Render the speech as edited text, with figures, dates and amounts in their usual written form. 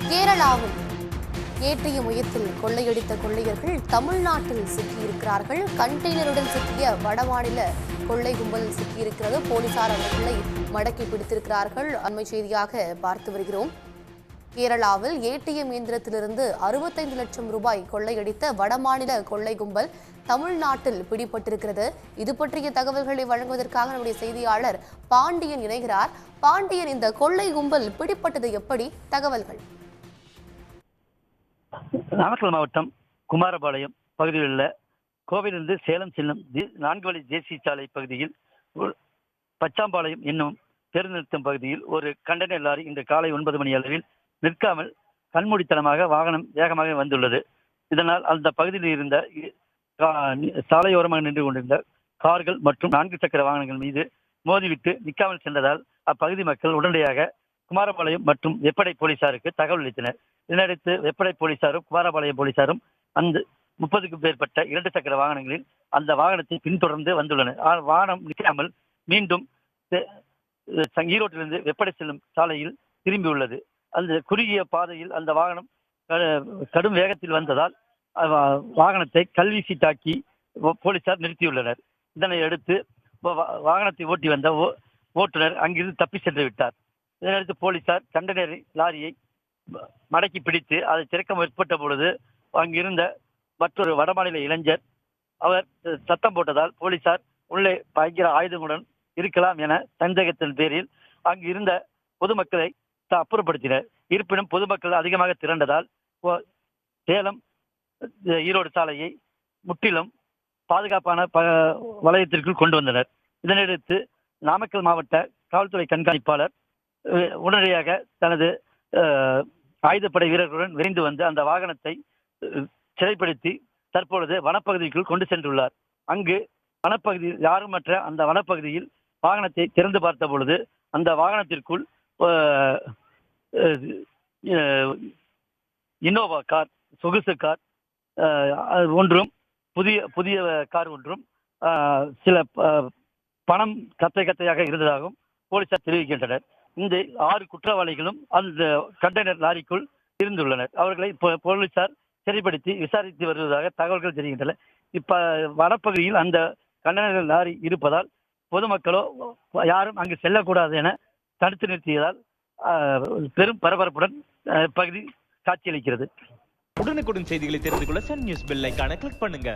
கேரளாவில் ஏற்றிய முயத்தில் கொள்ளையடித்த கொள்ளையர்கள் தமிழ்நாட்டில் சிக்கியிருக்கிறார்கள். கண்டெய்னருடன் சிக்கிய வடமாநில கொள்ளை கும்பல் சிக்கியிருக்கிறது. போலீசார் அவர்களை மடக்கி பிடித்திருக்கிறார்கள். அண்மை செய்தியாக பார்த்து வருகிறோம். கேரளாவில் ஏடிஎம் இயந்திரத்திலிருந்து 65 லட்சம் ரூபாய் கொள்ளையடித்த வடமாநில கொள்ளை கும்பல் தமிழ்நாட்டில் பிடிபட்டிருக்கிறது. இது பற்றிய தகவல்களை வழங்குவதற்காக நம்முடைய செய்தியாளர் பாண்டியன் இணைகிறார். பாண்டியன், இந்த கொள்ளை கும்பல் பிடிப்பட்டது எப்படி? தகவல்கள். நாமக்கல் மாவட்டம் குமாரபாளையம் பகுதியில் உள்ள கோவிலிருந்து சேலம் செல்லும் 4 வழி தேசிய சாலை பகுதியில் பச்சாம்பாளையம் என்னும் பேருந்து நிறுத்தம் பகுதியில் ஒரு கண்டெய்னர் லாரி இன்று காலை 9 மணி அளவில் நிற்காமல் கண்மூடித்தனமாக வாகனம் வேகமாக வந்துள்ளது. இதனால் அந்த பகுதியில் இருந்த சாலையோரமாக நின்று கொண்டிருந்த கார்கள் மற்றும் 4 சக்கர வாகனங்கள் மீது மோதிவிட்டு நிற்காமல் சென்றதால் அப்பகுதி மக்கள் உடனடியாக குமாரபாளையம் மற்றும் வெப்படை போலீசாருக்கு தகவல் அளித்தனர். இதனையடுத்து வெப்படை போலீசாரும் குமாரபாளையம் போலீசாரும் அந்த 30க்கும் மேற்பட்ட 2 சக்கர வாகனங்களில் அந்த வாகனத்தை பின்தொடர்ந்து வந்துள்ளனர். வாகனம் நிற்காமல் மீண்டும் ஈரோட்டிலிருந்து வெப்படை செல்லும் சாலையில் திரும்பியுள்ளது. அந்த குறுகிய பாதையில் அந்த வாகனம் கடும் வேகத்தில் வந்ததால் வாகனத்தை கல்வீசி தாக்கி போலீசார் நிறுத்தியுள்ளனர். இதனை அடுத்து வாகனத்தை ஓட்டி வந்த ஓட்டுநர் அங்கிருந்து தப்பி சென்று விட்டார். இதனையடுத்து போலீசார் கண்டெய்னர் லாரியை மடக்கி பிடித்து அதை திறக்க முற்பட்ட பொழுது அங்கிருந்த மற்றொரு வடமாநில இளைஞர் அவர் சத்தம் போட்டதால் போலீசார் உள்ளே பயங்கர ஆயுதங்களுடன் இருக்கலாம் என சந்தேகத்தின் பேரில் அங்கு இருந்த பொதுமக்களை அப்புறப்படுத்தினர். இருப்பினும் பொதுமக்கள் அதிகமாக திரண்டதால் சேலம் ஈரோடு சாலையை முற்றிலும் பாதுகாப்பான வலயத்திற்குள் கொண்டு வந்தனர். இதனையடுத்து நாமக்கல் மாவட்ட காவல்துறை கண்காணிப்பாளர் உடனடியாக தனது ஆயுதப்படை வீரர்களுடன் விரைந்து வந்து அந்த வாகனத்தை சிறைப்படுத்தி தற்பொழுது வனப்பகுதிக்குள் கொண்டு சென்றுள்ளார். அங்கு வனப்பகுதியில் யாருமற்ற அந்த வனப்பகுதியில் வாகனத்தை திறந்து பார்த்த பொழுது அந்த வாகனத்திற்குள் இன்னோவா கார், சொகுசு கார் ஒன்றும் புதிய கார் ஒன்றும் சில பணம் கத்தையாக இருந்ததாகவும் போலீசார் தெரிவிக்கின்றனர். இந்த 6 குற்றவாளிகளும் அந்த கண்டெய்னர் லாரிக்குள் இருந்துள்ளனர். அவர்களை போலீசார் சிறைப்படுத்தி விசாரித்து வருவதாக தகவல்கள் தெரிகின்றன. இப்ப வனப்பகுதியில் அந்த கண்டெய்னர் லாரி இருப்பதால் பொதுமக்களோ யாரும் அங்கு செல்லக்கூடாது என தடுத்து நிறுத்தியதால் பெரும் பரபரப்புடன் பகுதி காட்சியளிக்கிறது. உடனுக்குடன் செய்திகளை தெரிந்து கொள்ள சன் நியூஸ் பெல் ஐகானை கிளிக் பண்ணுங்க.